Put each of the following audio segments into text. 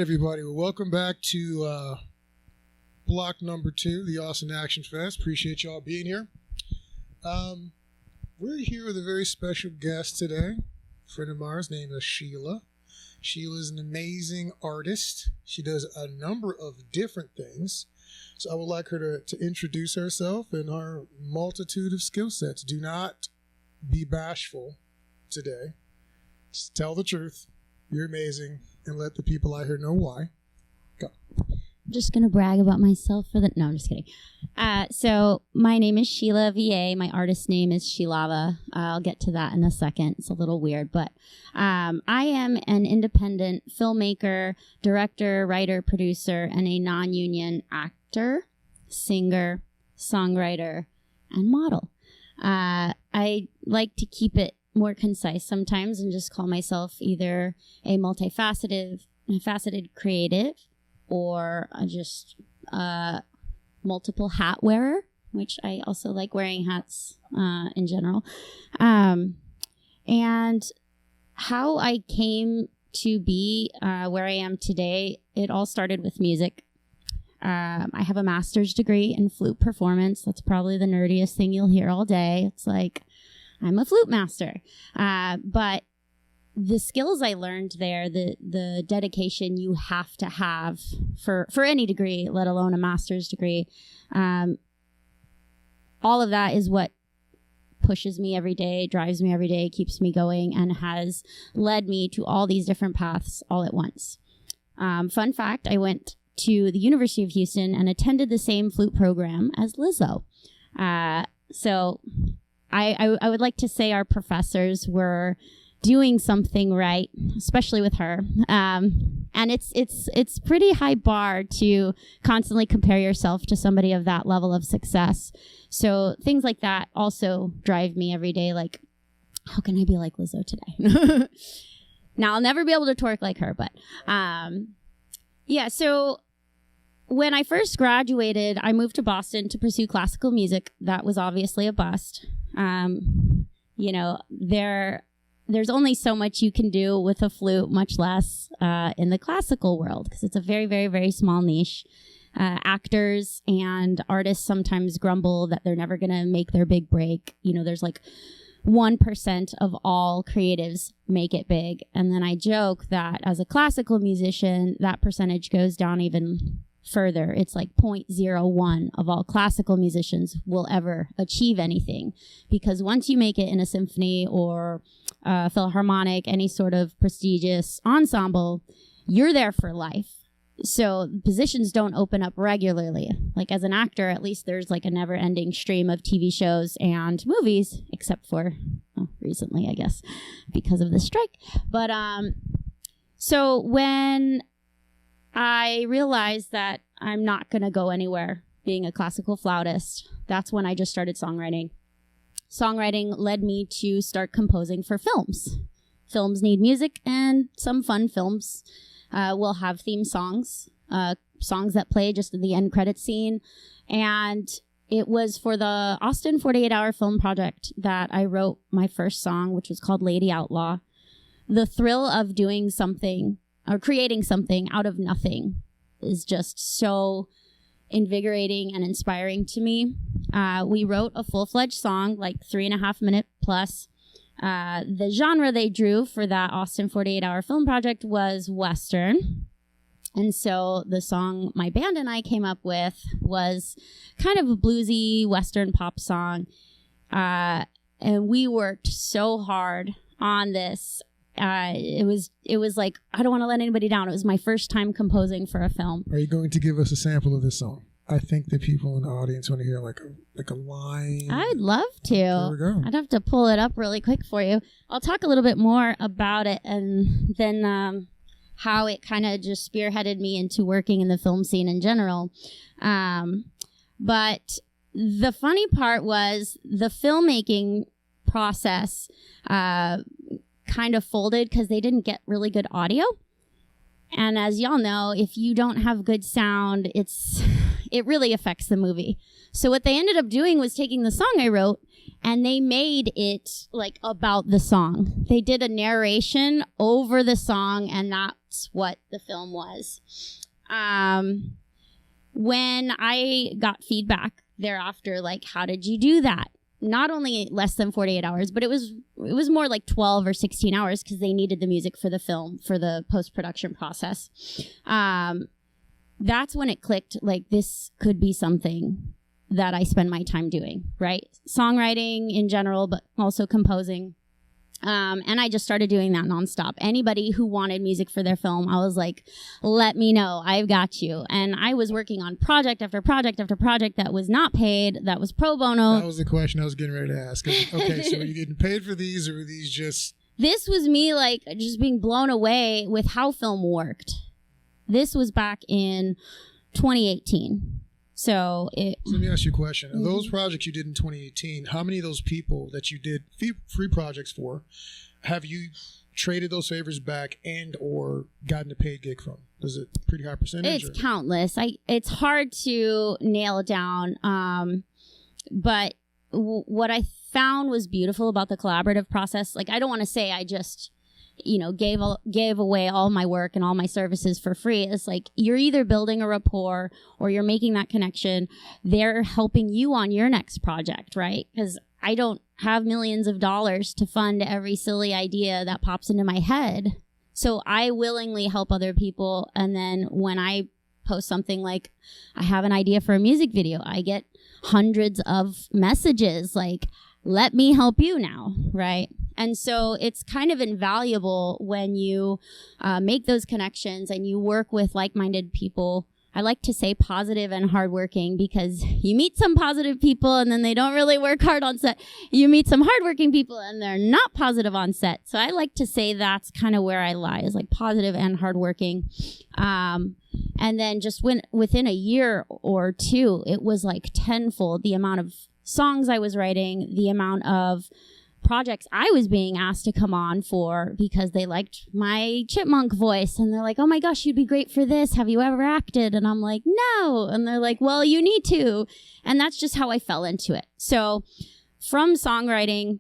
everybody. Well, welcome back to block number 2, the Austin Action Fest. Appreciate y'all being here. We're here with a very special guest today. A friend of ours named Sheila. Sheila is an amazing artist. She does a number of different things. So I would like her to introduce herself and her multitude of skill sets. Do not be bashful today. Just tell the truth. You're amazing. And let the people out here know why. Go. I'm just going to brag about myself for the... No, I'm just kidding. So my name is Sheila VA. My artist name is Sheilava. I'll get to that in a second. It's a little weird, but I am an independent filmmaker, director, writer, producer, and a non-union actor, singer, songwriter, and model. I like to keep it more concise sometimes and just call myself either a multifaceted creative or just multiple hat wearer, which I also like wearing hats in general. And how I came to be where I am today, it all started with music. I have a master's degree in flute performance. That's probably the nerdiest thing you'll hear all day. It's like, I'm a flute master. But the skills I learned there, the dedication you have to have for any degree, let alone a master's degree, all of that is what pushes me every day, drives me every day, keeps me going, and has led me to all these different paths all at once. Fun fact, I went to the University of Houston and attended the same flute program as Lizzo. So I would like to say our professors were doing something right, especially with her. And it's pretty high bar to constantly compare yourself to somebody of that level of success. So things like that also drive me every day. Like, how can I be like Lizzo today? Now, I'll never be able to twerk like her, but yeah. So when I first graduated, I moved to Boston to pursue classical music. That was obviously a bust. You know, there's only so much you can do with a flute, much less in the classical world, because it's a very, very, very small niche. Actors and artists sometimes grumble that they're never going to make their big break. You know, there's like 1% of all creatives make it big. And then I joke that as a classical musician, that percentage goes down even further. It's like 0.01 of all classical musicians will ever achieve anything, because once you make it in a symphony or philharmonic, any sort of prestigious ensemble, you're there for life. So positions don't open up regularly. Like as an actor, at least there's like a never-ending stream of TV shows and movies, except for recently, I guess, because of the strike. But so when I realized that I'm not going to go anywhere being a classical flautist, that's when I just started songwriting. Songwriting led me to start composing for films. Films need music, and some fun films will have theme songs, songs that play just in the end credit scene. And it was for the Austin 48-hour film project that I wrote my first song, which was called Lady Outlaw. The thrill of doing something or creating something out of nothing is just so invigorating and inspiring to me. We wrote a full-fledged song, like 3.5 minute plus. The genre they drew for that Austin 48-hour film project was Western. And so the song my band and I came up with was kind of a bluesy Western pop song. And we worked so hard on this. It was like, I don't want to let anybody down. It was my first time composing for a film. Are you going to give us a sample of this song? I think the people in the audience want to hear like a line. I'd love to. There we go. I'd have to pull it up really quick for you. I'll talk a little bit more about it, and then how it kind of just spearheaded me into working in the film scene in general. But the funny part was the filmmaking process kind of folded because they didn't get really good audio. And as y'all know, if you don't have good sound, it really affects the movie. So what they ended up doing was taking the song I wrote and they made it like about the song. They did a narration over the song, and that that's what the film was. When I got feedback thereafter, like, how did you do that? Not only less than 48 hours, but it was more like 12 or 16 hours because they needed the music for the film, for the post-production process. That's when it clicked, like, this could be something that I spend my time doing, right? Songwriting in general, but also composing. And I just started doing that nonstop. Anybody who wanted music for their film, I was like, let me know. I've got you. And I was working on project after project after project that was not paid, that was pro bono. That was the question I was getting ready to ask. Okay, so are you getting paid for these, or were these just... This was me, like, just being blown away with how film worked. This was back in 2018. So let me ask you a question. Of those projects you did in 2018, how many of those people that you did free projects for have you traded those favors back and or gotten a paid gig from? Is it a pretty high percentage? It's countless. It's hard to nail down. But what I found was beautiful about the collaborative process, like, I don't want to say I just, gave away all my work and all my services for free. It's like, you're either building a rapport or you're making that connection. They're helping you on your next project, right? Because I don't have millions of dollars to fund every silly idea that pops into my head. So I willingly help other people. And then when I post something like, I have an idea for a music video, I get hundreds of messages like, let me help you now, right? And so it's kind of invaluable when you make those connections and you work with like-minded people. I like to say positive and hardworking because you meet some positive people and then they don't really work hard on set. You meet some hardworking people and they're not positive on set. So I like to say that's kind of where I lie, is like positive and hardworking. And then just within a year or two, it was like tenfold the amount of songs I was writing, the amount of projects I was being asked to come on for because they liked my chipmunk voice, and they're like, oh my gosh, you'd be great for this. Have you ever acted? And I'm like, no. And they're like, well, you need to. And that's just how I fell into it. So from songwriting,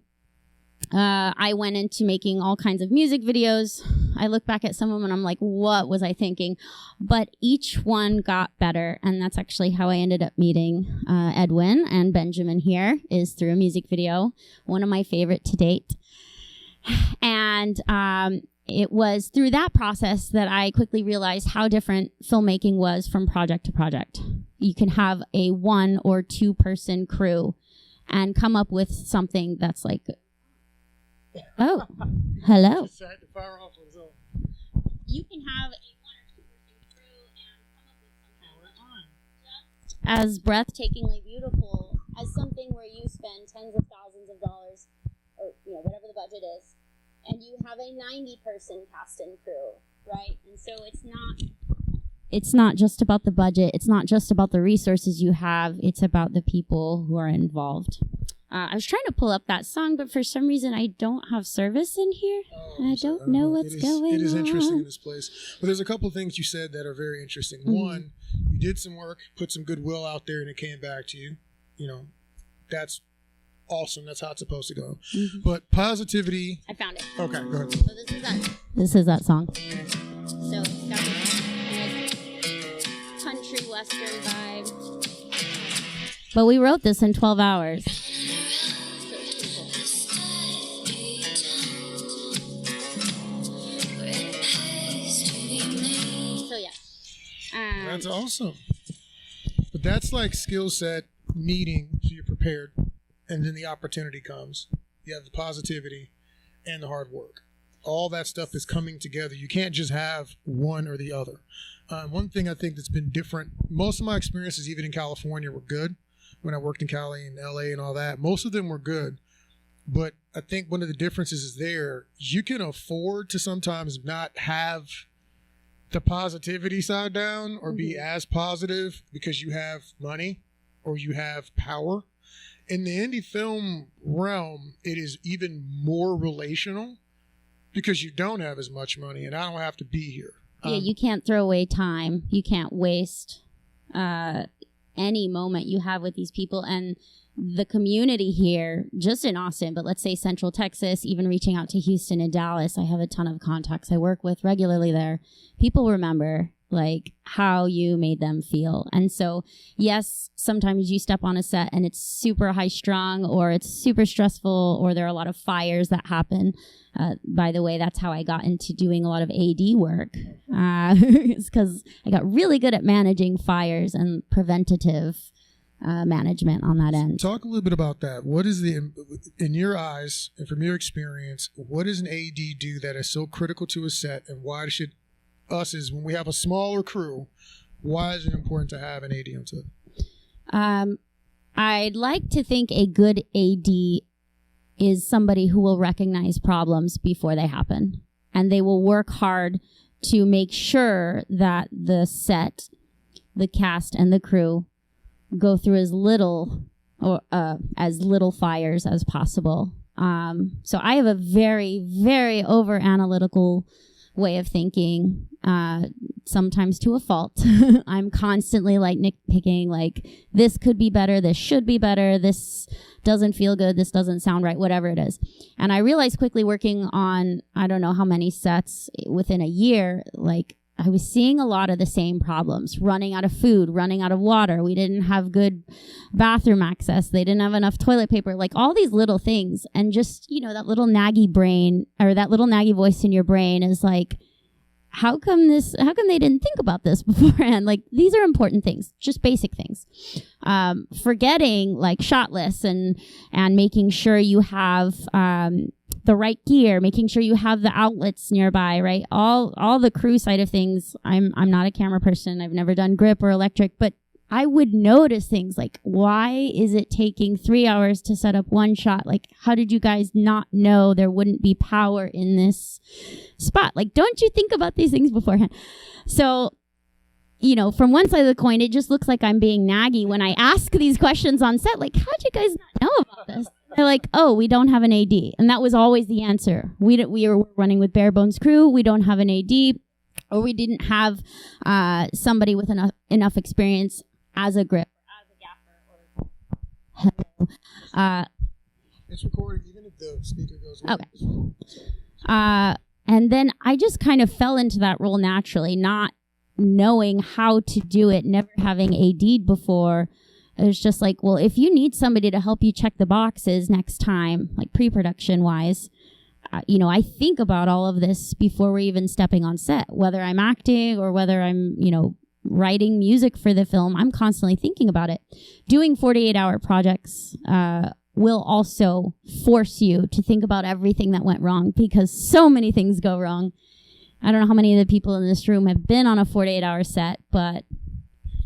I went into making all kinds of music videos. I look back at some of them and I'm like, what was I thinking? But each one got better. And that's actually how I ended up meeting Edwin and Benjamin here, is through a music video, one of my favorite to date. And it was through that process that I quickly realized how different filmmaking was from project to project. You can have a 1 or 2 person crew and come up with something that's like, oh, hello. You can have a 1 or 2 person crew and come up with something just as breathtakingly beautiful as something where you spend tens of thousands of dollars, or whatever the budget is, and you have a 90-person cast and crew, right? And so it's not just about the budget. It's not just about the resources you have. It's about the people who are involved. I was trying to pull up that song, but for some reason I don't have service in here. I don't know what's going on. It is interesting in this place. But there's a couple of things you said that are very interesting. Mm-hmm. One, you did some work, put some goodwill out there, and it came back to you. That's awesome. That's how it's supposed to go. Mm-hmm. But positivity. I found it. Okay, go ahead. So this is that song. So it's got this nice country western vibe. But we wrote this in 12 hours. That's awesome. But that's like skill set meeting, so you're prepared, and then the opportunity comes. You have the positivity and the hard work. All that stuff is coming together. You can't just have one or the other. One thing I think that's been different, most of my experiences, even in California, were good. When I worked in Cali and LA and all that, most of them were good. But I think one of the differences is there, you can afford to sometimes not have the positivity side down or be as positive because you have money or you have power. In the indie film realm, it is even more relational because you don't have as much money and I don't have to be here. Yeah, you can't throw away time. You can't waste any moment you have with these people. And the community here, just in Austin, but let's say Central Texas, even reaching out to Houston and Dallas, I have a ton of contacts I work with regularly there. People remember like how you made them feel. And so, yes, sometimes you step on a set and it's super high strung or it's super stressful or there are a lot of fires that happen. By the way, that's how I got into doing a lot of AD work. It's because I got really good at managing fires and preventative management on that end. Talk a little bit about that. What is in your eyes and from your experience, what does an AD do that is so critical to a set, and why should us, is when we have a smaller crew, why is it important to have an AD on set? I'd like to think a good AD is somebody who will recognize problems before they happen, and they will work hard to make sure that the set, the cast, and the crew go through as little fires as possible. So I have a very, very over analytical way of thinking, sometimes to a fault. I'm constantly like nitpicking, like this could be better, this should be better, this doesn't feel good, this doesn't sound right, whatever it is. And I realized quickly working on, I don't know how many sets within a year, like I was seeing a lot of the same problems, running out of food, running out of water. We didn't have good bathroom access. They didn't have enough toilet paper, like all these little things. And just, that little naggy brain or that little naggy voice in your brain is like, how come they didn't think about this beforehand? Like, these are important things, just basic things. Forgetting like shot lists and making sure you have, the right gear, making sure you have the outlets nearby, right? All the crew side of things. I'm not a camera person. I've never done grip or electric, but I would notice things like, why is it taking 3 hours to set up one shot? Like, how did you guys not know there wouldn't be power in this spot? Like, don't you think about these things beforehand? So, from one side of the coin, it just looks like I'm being naggy when I ask these questions on set. Like, how'd you guys not know about this? They're like, oh, we don't have an AD. And that was always the answer. We are running with bare bones crew. We don't have an AD. Or we didn't have somebody with enough experience as a grip, as a gaffer. It's recorded even if the speaker goes away. Okay. And then I just kind of fell into that role naturally, not knowing how to do it, never having AD'd before. It was just like, well, if you need somebody to help you check the boxes next time, like pre-production wise, I think about all of this before we're even stepping on set, whether I'm acting or whether I'm, writing music for the film. I'm constantly thinking about it. Doing 48-hour projects will also force you to think about everything that went wrong, because so many things go wrong. I don't know how many of the people in this room have been on a 48-hour set, but...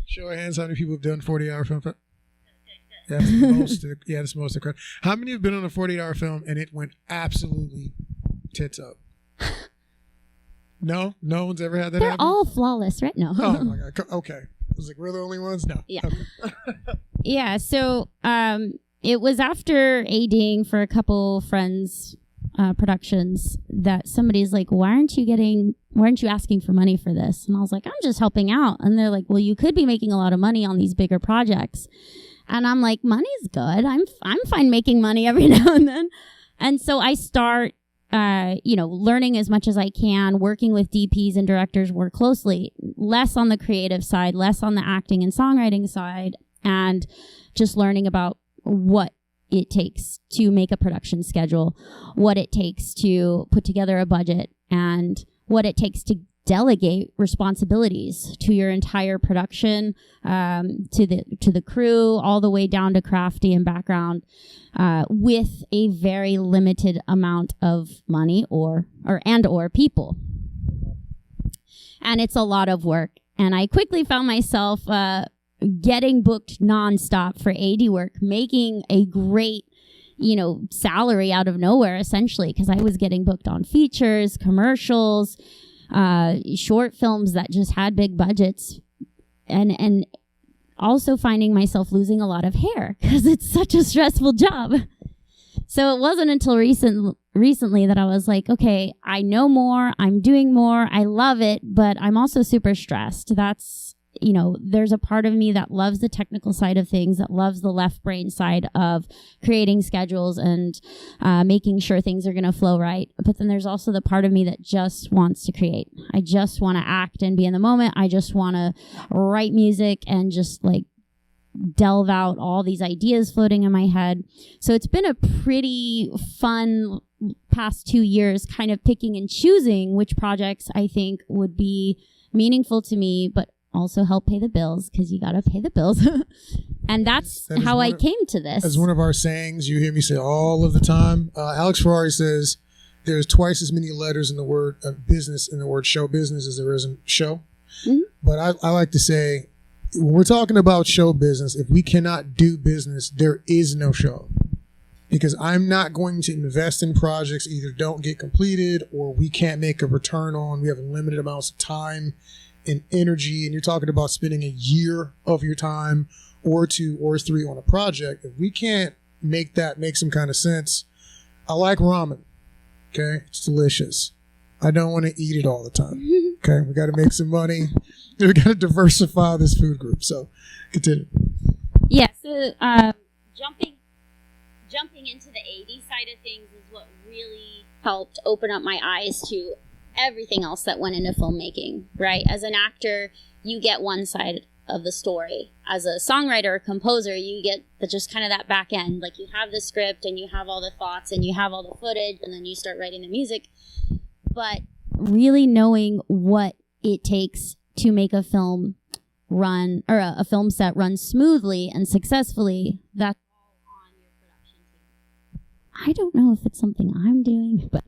Show of hands, how many people have done 40-hour film? That's most. That's most of the crowd. How many have been on a 48-hour film and it went absolutely tits up? No one's ever had that They're happen? all flawless, right? No. Oh my God. Okay. I was like, we're the only ones? No. Yeah. Okay. Yeah. So it was after ADing for a couple friends' productions that somebody's like, why aren't you asking for money for this? And I was like, I'm just helping out. And they're like, well, you could be making a lot of money on these bigger projects. And I'm like, money's good. I'm fine making money every now and then. And so I start learning as much as I can, working with DPs and directors more closely, less on the creative side, less on the acting and songwriting side, and just learning about what it takes to make a production schedule, what it takes to put together a budget, and what it takes to delegate responsibilities to your entire production, to the crew, all the way down to crafty and background, with a very limited amount of money or people. And it's a lot of work. And I quickly found myself getting booked nonstop for AD work, making a great salary out of nowhere, essentially, because I was getting booked on features, commercials, short films that just had big budgets, and also finding myself losing a lot of hair because it's such a stressful job. So it wasn't until recently that I was like, okay, I know more, I'm doing more, I love it, but I'm also super stressed. there's a part of me that loves the technical side of things, that loves the left brain side of creating schedules and making sure things are going to flow right. But then there's also the part of me that just wants to create. I just want to act and be in the moment. I just want to write music and just like delve out all these ideas floating in my head. So it's been a pretty fun past 2 years kind of picking and choosing which projects I think would be meaningful to me, but also help pay the bills, because you got to pay the bills. And that's how I came to this. As one of our sayings you hear me say all of the time, Alex Ferrari says there's twice as many letters in the word business in the word show business as there is in show. Mm-hmm. But I like to say, when we're talking about show business, if we cannot do business, there is no show. Because I'm not going to invest in projects either don't get completed or we can't make a return on. We have limited amounts of time and energy, and you're talking about spending a year of your time or 2 or 3 on a project. If we can't make that make some kind of sense, I like ramen. Okay, it's delicious. I don't want to eat it all the time. Okay, we got to make some money. We got to diversify this food group. So, continue. Yeah. So, jumping into the AD side of things is what really helped open up my eyes to everything else that went into filmmaking. Right? As an actor, you get one side of the story. As a songwriter or composer, you get just kind of that back end. Like, you have the script and you have all the thoughts and you have all the footage, and then you start writing the music. But really knowing what it takes to make a film run, or a film set run smoothly and successfully, that's all on your production team. I don't know if it's something I'm doing, but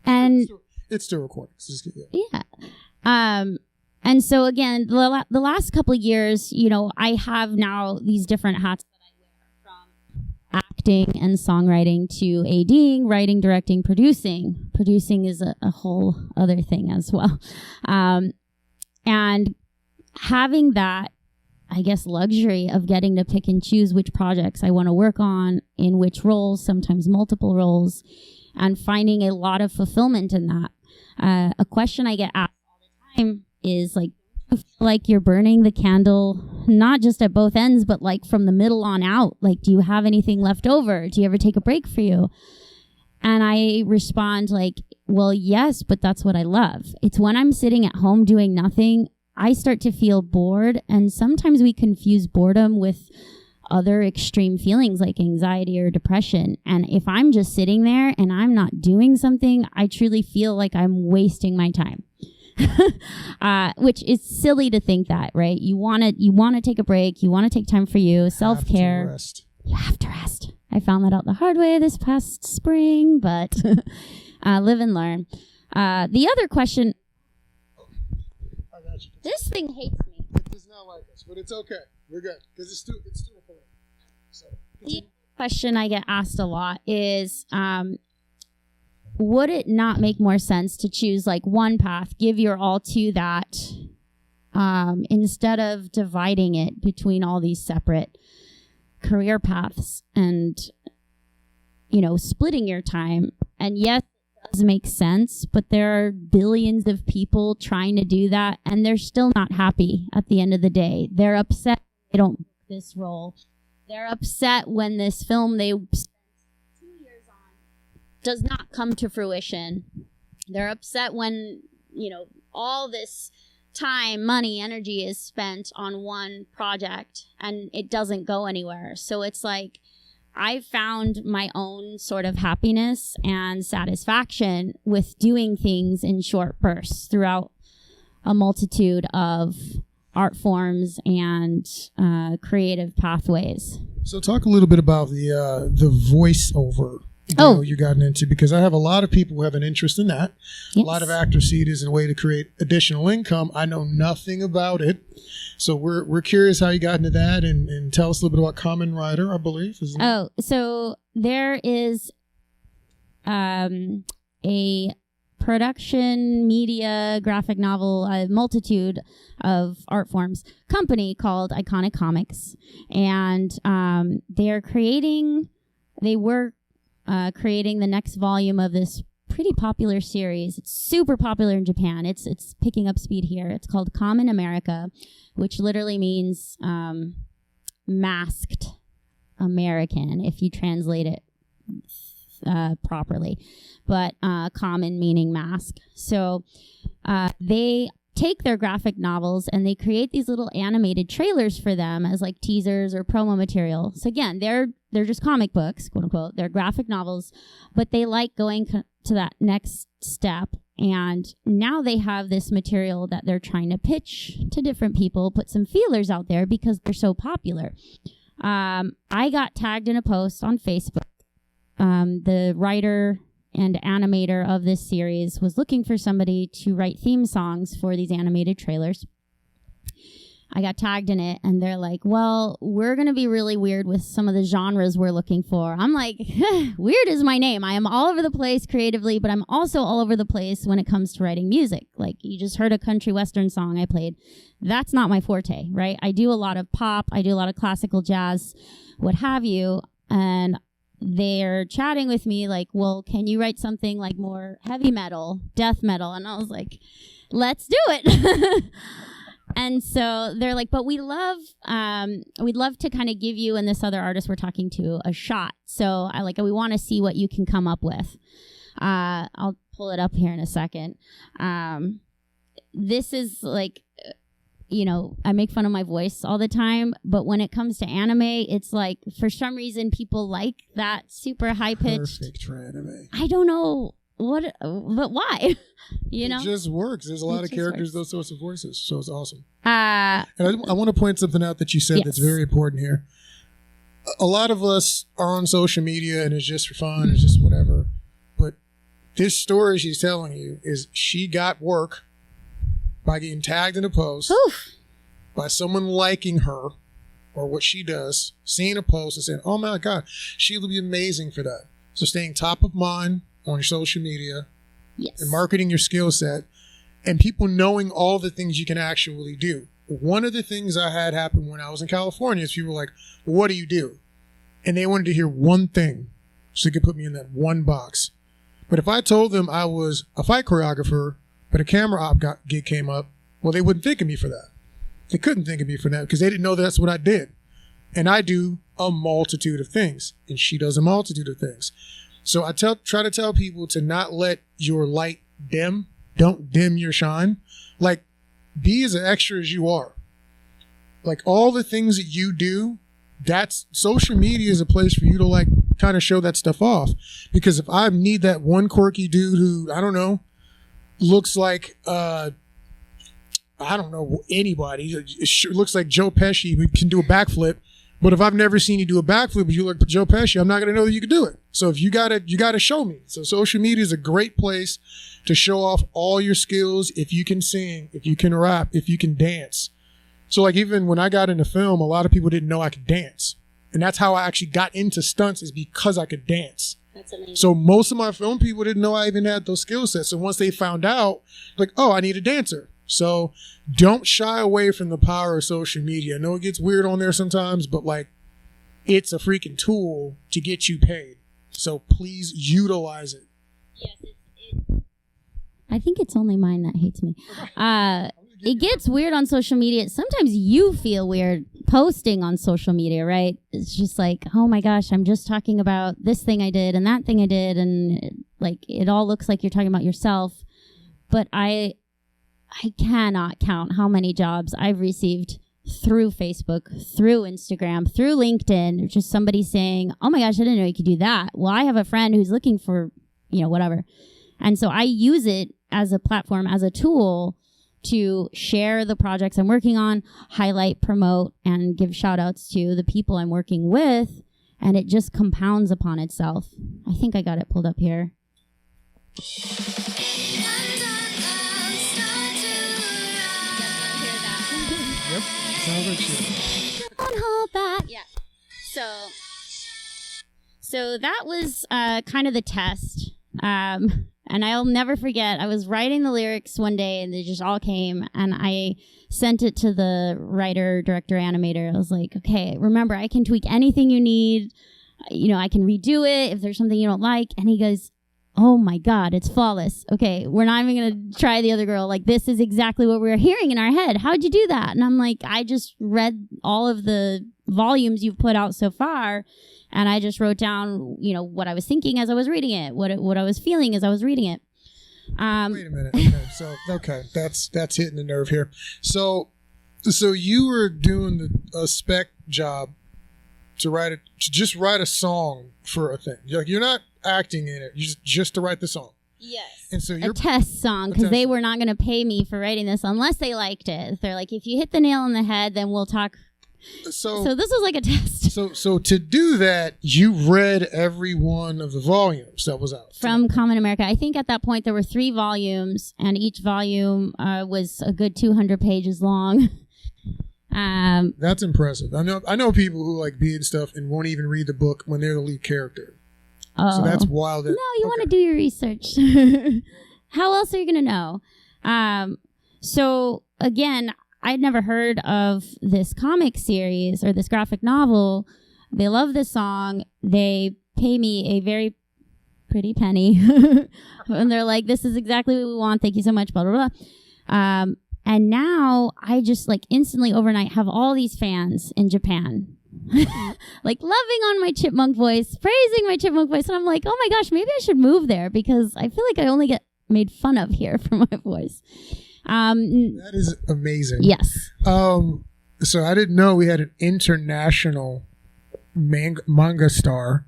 and it's still recording. So just yeah. And so again, the last couple of years, I have now these different hats that I wear, from acting and songwriting to ADing, writing, directing, producing. Producing is a whole other thing as well. And having that, I guess, luxury of getting to pick and choose which projects I want to work on, in which roles, sometimes multiple roles, and finding a lot of fulfillment in that. A question I get asked all the time is like, do you feel like you're burning the candle, not just at both ends, but like from the middle on out? Like, do you have anything left over? Do you ever take a break for you? And I respond like, well, yes, but that's what I love. It's when I'm sitting at home doing nothing, I start to feel bored. And sometimes we confuse boredom with other extreme feelings like anxiety or depression. And if I'm just sitting there and I'm not doing something, I truly feel like I'm wasting my time. Which is silly to think that, right? You want to take a break. You want to take time for you, self-care. You have to rest. I found that out the hard way this past spring, but live and learn. The other question. I got you. This thing hates me. It does not like us, but it's okay. We're good because it's still recording. So, the question I get asked a lot is, would it not make more sense to choose like one path, give your all to that, instead of dividing it between all these separate career paths and, splitting your time? And yes, it does make sense, but there are billions of people trying to do that, and they're still not happy at the end of the day. They're upset they don't book this role. They're upset when this film they spent 2 years on does not come to fruition. They're upset when, all this time, money, energy is spent on one project and it doesn't go anywhere. So it's like, I found my own sort of happiness and satisfaction with doing things in short bursts throughout a multitude of art forms and creative pathways. So talk a little bit about the voiceover you gotten into, because I have a lot of people who have an interest in that. Yes. A lot of actors see it as a way to create additional income. I know nothing about it. So we're curious how you got into that, and tell us a little bit about Common Writer, I believe. So there is a production, media, graphic novel, a multitude of art forms company called Iconic Comics. And they were creating the next volume of this pretty popular series. It's super popular in Japan. It's picking up speed here. It's called Common America, which literally means masked American, if you translate it properly. But common meaning mask. So they take their graphic novels and they create these little animated trailers for them as like teasers or promo material. So again, they're just comic books, quote unquote. They're graphic novels, but they like going to that next step. And now they have this material that they're trying to pitch to different people, put some feelers out there because they're so popular. I got tagged in a post on Facebook. The writer and animator of this series was looking for somebody to write theme songs for these animated trailers. I got tagged in it, and they're like, well, we're going to be really weird with some of the genres we're looking for. I'm like, weird is my name. I am all over the place creatively, but I'm also all over the place when it comes to writing music. Like, you just heard a country western song I played. That's not my forte, right? I do a lot of pop. I do a lot of classical jazz, what have you. And they're chatting with me like, well, can you write something like more heavy metal, death metal? And I was like, let's do it. And so they're like, but we'd love to kind of give you and this other artist we're talking to a shot. So we want to see what you can come up with. I'll pull it up here in a second. This is like, I make fun of my voice all the time, but when it comes to anime, it's like, for some reason, people like that super high-pitched. Perfect for anime. I don't know but why? It just works. There's a lot of characters, those sorts of voices, so it's awesome. And I want to point something out that you said that's very important here. A lot of us are on social media, and it's just for fun, it's just whatever. But this story she's telling you is she got work by getting tagged in a post, by someone liking her or what she does, seeing a post and saying, oh my God, she will be amazing for that. So staying top of mind on your social media and marketing your skill set and people knowing all the things you can actually do. One of the things I had happen when I was in California is people were like, well, what do you do? And they wanted to hear one thing so they could put me in that one box. But if I told them I was a fight choreographer, but a camera op gig came up, well, they wouldn't think of me for that. They couldn't think of me for that because they didn't know that's what I did. And I do a multitude of things, and she does a multitude of things. So I try to tell people to not let your light dim. Don't dim your shine. Like, be as extra as you are. Like, all the things that you do, that's social media is a place for you to like kind of show that stuff off. Because if I need that one quirky dude who, I don't know, looks like I don't know anybody. It sure looks like Joe Pesci who can do a backflip. But if I've never seen you do a backflip, but you look like Joe Pesci, I'm not going to know that you can do it. So if you gotta show me. So social media is a great place to show off all your skills. If you can sing, if you can rap, if you can dance. So like even when I got into film, a lot of people didn't know I could dance. And that's how I actually got into stunts, is because I could dance. That's amazing. So most of my film people didn't know I even had those skill sets. So once they found out, like, oh, I need a dancer. So don't shy away from the power of social media. I know it gets weird on there sometimes, but like, it's a freaking tool to get you paid. So please utilize it. Yes, I think it's only mine that hates me. It gets weird on social media. Sometimes you feel weird posting on social media, right? It's just like, oh my gosh, I'm just talking about this thing I did and that thing I did, and like it all looks like you're talking about yourself. But I cannot count how many jobs I've received through Facebook, through Instagram, through LinkedIn, just somebody saying, oh my gosh, I didn't know you could do that. Well, I have a friend who's looking for, whatever. And so I use it as a platform, as a tool to share the projects I'm working on, highlight, promote, and give shout outs to the people I'm working with. And it just compounds upon itself. I think I got it pulled up here. Yep. Sounds like shit. Don't hold that. Yeah. So that was kind of the test. And I'll never forget, I was writing the lyrics one day and they just all came, and I sent it to the writer, director, animator. I was like, okay, remember, I can tweak anything you need. I can redo it if there's something you don't like. And he goes, oh my God, it's flawless. Okay, we're not even going to try the other girl. Like, this is exactly what we were hearing in our head. How'd you do that? And I'm like, I just read all of the volumes you've put out so far, and I just wrote down, you know, what I was thinking as I was reading it, what I was feeling as I was reading it. Wait a minute. Okay, that's hitting the nerve here. So you were doing a spec job to just write a song for a thing. You're not acting in it. You just to write the song. Yes. And so a test song, because they were not going to pay me for writing this unless they liked it. They're like, if you hit the nail on the head, then we'll talk. So this was like a test. So to do that, you read every one of the volumes that was out from Common America. I think at that point there were 3 volumes, and each volume was a good 200 pages long. That's impressive. I know people who like being stuff and won't even read the book when they're the lead character. Oh. So that's wild. No, you want to do your research. How else are you going to know? So again, I'd never heard of this comic series or this graphic novel. They love this song. They pay me a very pretty penny. And they're like, this is exactly what we want. Thank you so much, blah, blah, blah. And now I just like instantly overnight have all these fans in Japan. Like loving on my chipmunk voice, praising my chipmunk voice. And I'm like, oh my gosh, maybe I should move there because I feel like I only get made fun of here for my voice. That is amazing. Yes. So I didn't know we had an international manga star.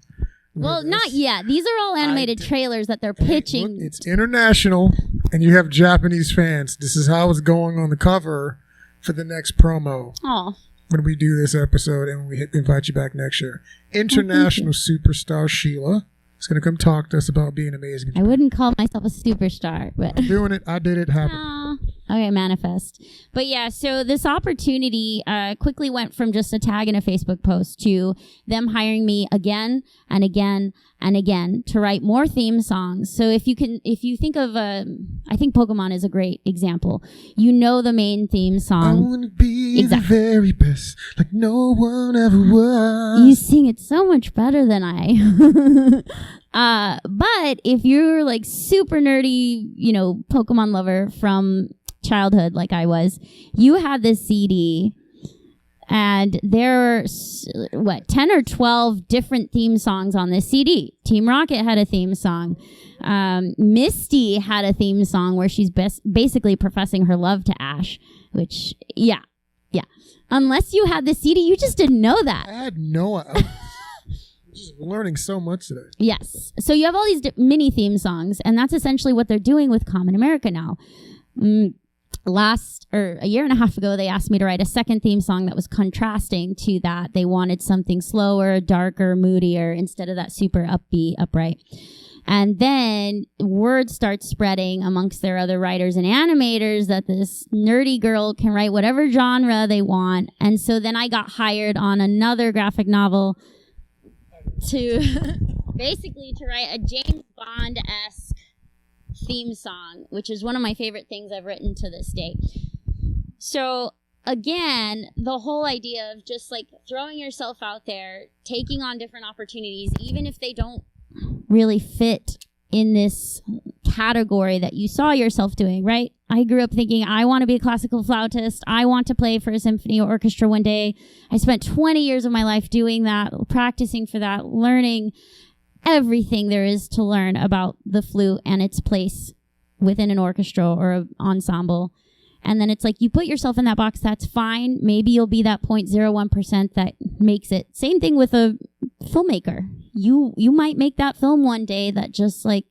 Well, not yet. These are all animated trailers that they're pitching. Look, it's international, and you have Japanese fans. This is how it's going on the cover for the next promo. Oh. When we do this episode and when we invite you back next year. International superstar Sheila is going to come talk to us about being amazing. I wouldn't call myself a superstar, but I'm doing it. I did it happen. Okay, manifest. But yeah, so this opportunity quickly went from just a tag in a Facebook post to them hiring me again and again and again to write more theme songs. So if you think of, I think Pokemon is a great example. You know the main theme song. I want to be the very best, like no one ever was. You sing it so much better than I. But if you're like super nerdy, you know, Pokemon lover from childhood like I was, you had this CD and there are 10 or 12 different theme songs on this CD. Team Rocket had a theme song. Misty had a theme song where she's basically professing her love to Ash, which yeah. Unless you had the CD, you just didn't know that. I had no idea. Just learning so much today. Yes. So you have all these mini theme songs, and that's essentially what they're doing with Common America now. A year and a half ago, they asked me to write a second theme song that was contrasting to that. They wanted something slower, darker, moodier, instead of that super upbeat, upright. And then word starts spreading amongst their other writers and animators that this nerdy girl can write whatever genre they want. And so then I got hired on another graphic novel to basically to write a James Bond-esque theme song, which is one of my favorite things I've written to this day. So again, the whole idea of just like throwing yourself out there, taking on different opportunities, even if they don't really fit in this category that you saw yourself doing, right? I grew up thinking, I want to be a classical flautist. I want to play for a symphony orchestra one day. I spent 20 years of my life doing that, practicing for that, learning everything there is to learn about the flute and its place within an orchestra or an ensemble. And then it's like, you put yourself in that box, that's fine. Maybe you'll be that 0.01% that makes it. Same thing with a filmmaker. You might make that film one day that just like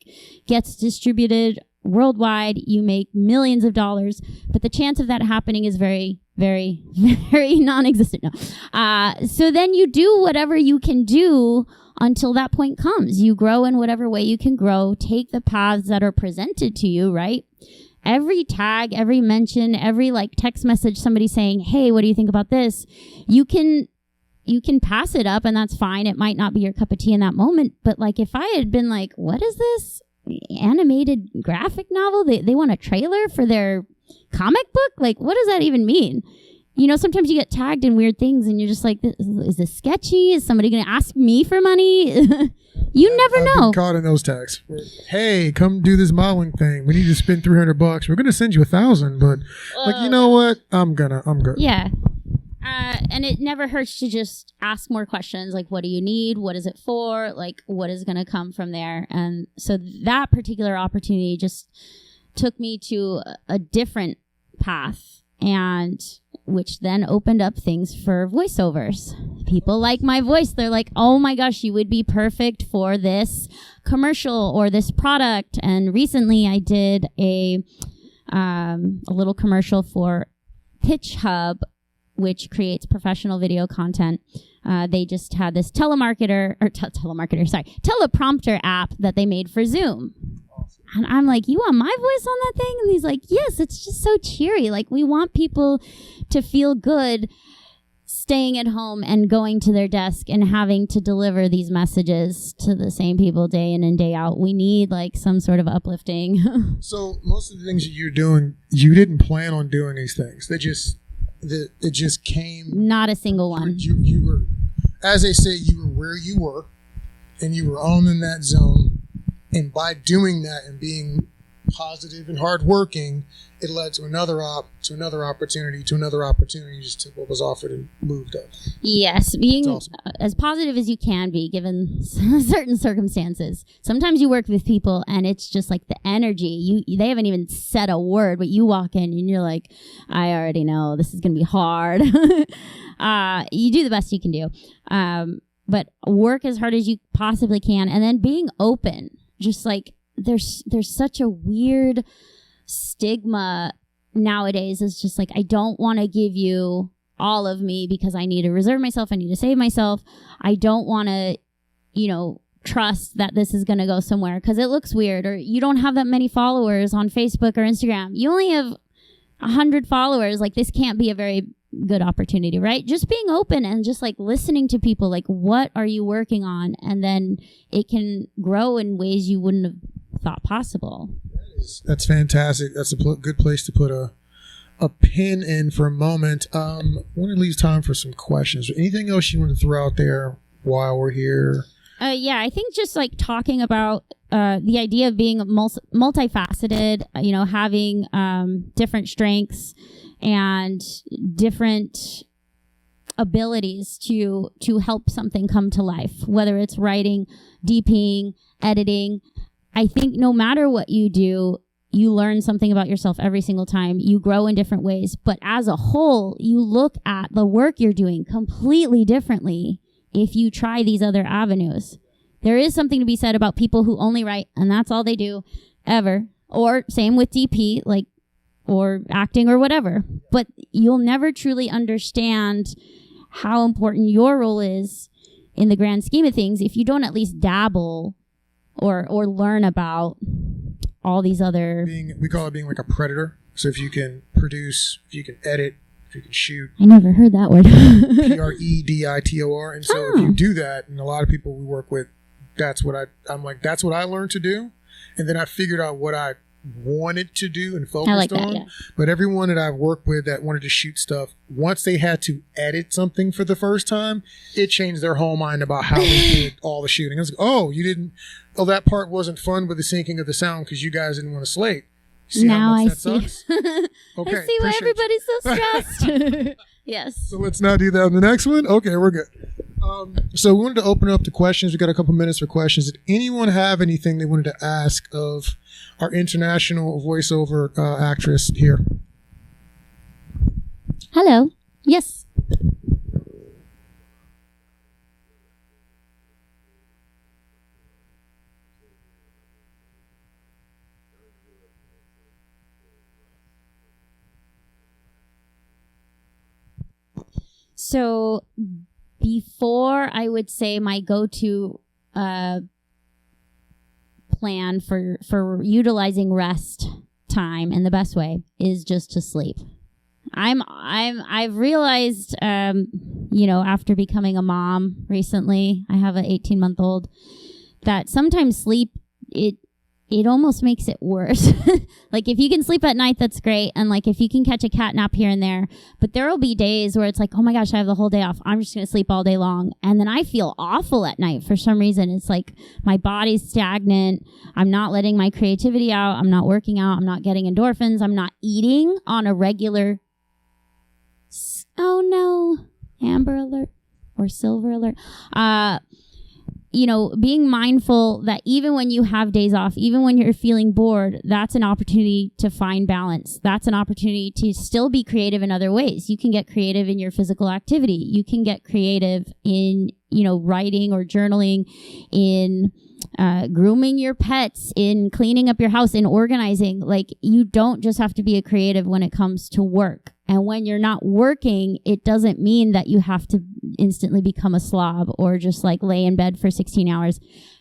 gets distributed worldwide. You make millions of dollars, but the chance of that happening is very, very, very non-existent. No. So then you do whatever you can do until that point comes. You grow in whatever way you can grow. Take the paths that are presented to you, right? Every tag, every mention, every like text message, somebody saying, hey, what do you think about this? You can pass it up and that's fine. It might not be your cup of tea in that moment. But like if I had been like, what is this animated graphic novel? They want a trailer for their comic book? Like, what does that even mean? sometimes you get tagged in weird things and you're just like, is this sketchy? Is somebody going to ask me for money? You never know. I've been caught in those tags. Hey, come do this modeling thing. We need to spend $300. We're going to send you $1,000, but you know what? I'm good. Yeah. And it never hurts to just ask more questions. Like, what do you need? What is it for? Like, what is going to come from there? And so that particular opportunity just took me to a different path, and which then opened up things for voiceovers. People like my voice. They're like, oh my gosh, you would be perfect for this commercial or this product. And recently I did a little commercial for Pitch Hub, which creates professional video content. They just had this teleprompter app that they made for Zoom. And I'm like, you want my voice on that thing? And he's like, yes, it's just so cheery. Like, we want people to feel good staying at home and going to their desk and having to deliver these messages to the same people day in and day out. We need like some sort of uplifting. So most of the things that you're doing, you didn't plan on doing these things. It just came. Not a single one. You were, as they say, you were where you were, and you were on in that zone. And by doing that and being positive and hardworking, it led to another opportunity, just to what was offered and moved up. Yes, being awesome. As positive as you can be given certain circumstances. Sometimes you work with people and it's just like the energy. They haven't even said a word, but you walk in and you're like, I already know this is going to be hard. You do the best you can do. But work as hard as you possibly can, and then being open. Just like there's such a weird stigma nowadays. It's just like, I don't want to give you all of me because I need to reserve myself. I need to save myself. I don't want to, trust that this is going to go somewhere because it looks weird, or you don't have that many followers on Facebook or Instagram. You only have 100 followers. Like, this can't be a very good opportunity, right? Just being open and just like listening to people, like, what are you working on? And then it can grow in ways you wouldn't have thought possible. That's fantastic. That's a good place to put a pin in for a moment. I want to leave time for some questions. Anything else you want to throw out there while we're here? Yeah, I think just like talking about the idea of being multifaceted, having different strengths and different abilities to help something come to life, whether it's writing, DPing, editing. I think no matter what you do, you learn something about yourself every single time. You grow in different ways. But as a whole, you look at the work you're doing completely differently if you try these other avenues. There is something to be said about people who only write and that's all they do ever. Or same with DP, like, or acting or whatever. But you'll never truly understand how important your role is in the grand scheme of things if you don't at least dabble or learn about all these other... We call it being like a predator. So if you can produce, if you can edit, if you can shoot... I never heard that word. Preditor. And so if you do that, and a lot of people we work with, that's what I learned to do. And then I figured out what I wanted to do and focused on. Yeah. But everyone that I've worked with that wanted to shoot stuff, once they had to edit something for the first time, it changed their whole mind about how they did all the shooting. It was like, that part wasn't fun with the syncing of the sound because you guys didn't want to slate. See now I see. Okay, I see why everybody's so stressed. Yes. So let's not do that on the next one. Okay, we're good. So we wanted to open up the questions. We got a couple minutes for questions. Did anyone have anything they wanted to ask of our international voiceover actress here? Hello. Yes. So before, I would say my go-to plan for utilizing rest time in the best way is just to sleep. I've realized, after becoming a mom recently, I have an 18-month-old, that sometimes sleep, it it almost makes it worse. Like if you can sleep at night, that's great. And like if you can catch a cat nap here and there, but there will be days where it's like, oh my gosh, I have the whole day off. I'm just going to sleep all day long. And then I feel awful at night for some reason. It's like my body's stagnant. I'm not letting my creativity out. I'm not working out. I'm not getting endorphins. I'm not eating on a regular. Oh no, Amber alert or silver alert. Being mindful that even when you have days off, even when you're feeling bored, that's an opportunity to find balance. That's an opportunity to still be creative in other ways. You can get creative in your physical activity. You can get creative in, writing or journaling, in grooming your pets, in cleaning up your house, in organizing. Like, you don't just have to be a creative when it comes to work. And when you're not working, it doesn't mean that you have to instantly become a slob or just like lay in bed for 16 hours.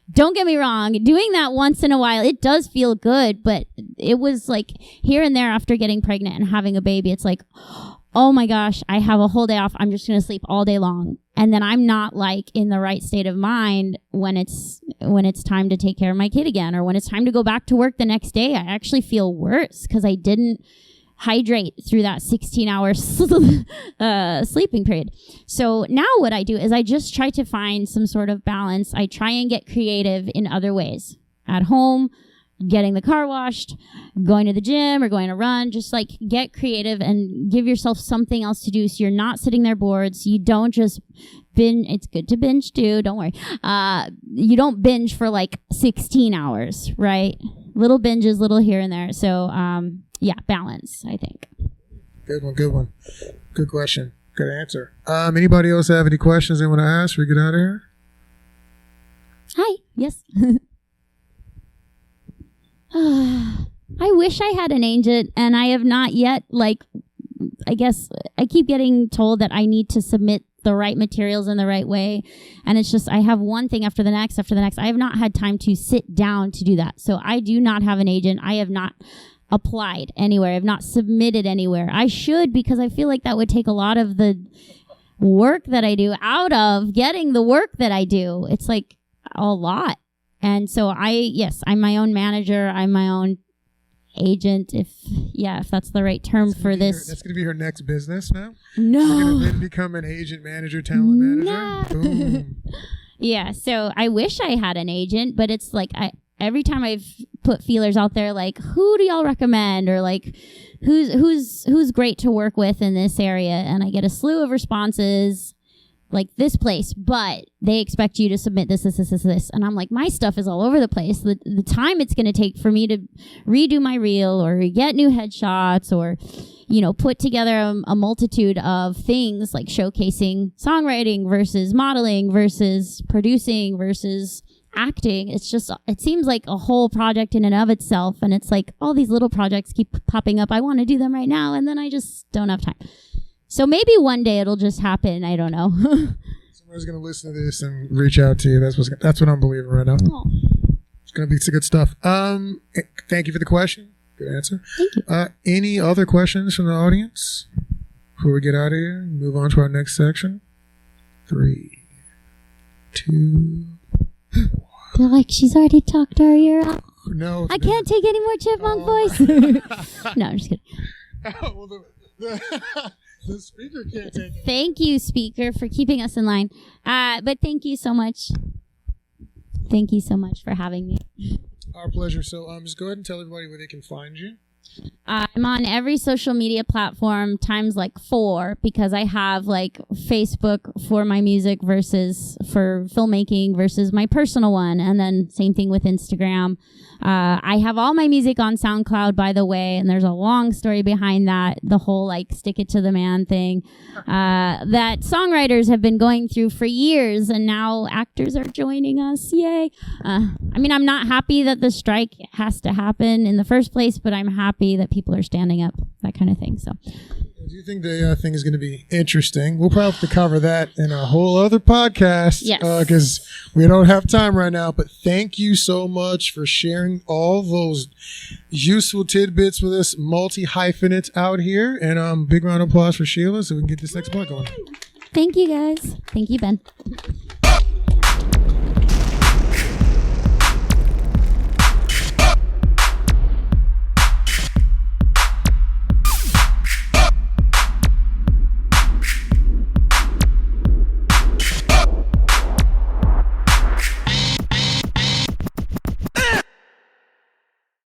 Don't get me wrong. Doing that once in a while, it does feel good, but it was like here and there after getting pregnant and having a baby, it's like, oh my gosh, I have a whole day off. I'm just going to sleep all day long. And then I'm not like in the right state of mind when it's time to take care of my kid again, or when it's time to go back to work the next day. I actually feel worse because I didn't hydrate through that 16-hour sleeping period. So now what I do is I just try to find some sort of balance. I try and get creative in other ways. At home, getting the car washed, going to the gym or going to run, just like get creative and give yourself something else to do so you're not sitting there bored. So you don't just binge. It's good to binge too, don't worry. You don't binge for like 16 hours, right? Little binges, little here and there. So balance, I think. Good one. Good question. Good answer. Anybody else have any questions they want to ask before we get out of here? Hi. Yes. I wish I had an agent, and I have not yet. Like, I guess I keep getting told that I need to submit the right materials in the right way, and it's just I have one thing after the next. I have not had time to sit down to do that. So I do not have an agent. I have not applied anywhere. I've not submitted anywhere. I should, because I feel like that would take a lot of the work that I do out of getting the work that I do. It's like a lot. And so I'm my own manager. I'm my own agent, if that's the right term for this. That's going to be her next business now? No. You're going to then become an agent manager, talent manager? No. Boom. Yeah, so I wish I had an agent, but it's like every time I've put feelers out there, like, who do y'all recommend? Or like, who's great to work with in this area? And I get a slew of responses. Like, this place, but they expect you to submit this. And I'm like, my stuff is all over the place. The time it's going to take for me to redo my reel or get new headshots or, put together a multitude of things like showcasing songwriting versus modeling versus producing versus acting. It seems like a whole project in and of itself. And it's like all these little projects keep popping up. I want to do them right now. And then I just don't have time. So maybe one day it'll just happen. I don't know. Somebody's going to listen to this and reach out to you. That's what I'm believing right now. Oh. It's going to be some good stuff. Thank you for the question. Good answer. Thank you. Any other questions from the audience before we get out of here and move on to our next section? 3, 2, 1. They're like, she's already talked our ear out. No. I can't take any more chipmunk voice. No, I'm just kidding. Well, the speaker can't take it. Thank you, speaker, for keeping us in line. But thank you so much. Thank you so much for having me. Our pleasure. So just go ahead and tell everybody where they can find you. I'm on every social media platform times like 4 because I have like Facebook for my music versus for filmmaking versus my personal one. And then same thing with Instagram. I have all my music on SoundCloud, by the way, and there's a long story behind that. The whole like stick it to the man thing that songwriters have been going through for years, and now actors are joining us. Yay. I'm not happy that the strike has to happen in the first place, but I'm happy that people are standing up, that kind of thing. So do you think the thing is going to be interesting? We'll probably have to cover that in a whole other podcast. Yes. Because we don't have time right now. But thank you so much for sharing all those useful tidbits with us, multi-hyphenate out here. And big round of applause for Sheila so we can get this next part going. Thank you, guys. Thank you, Ben.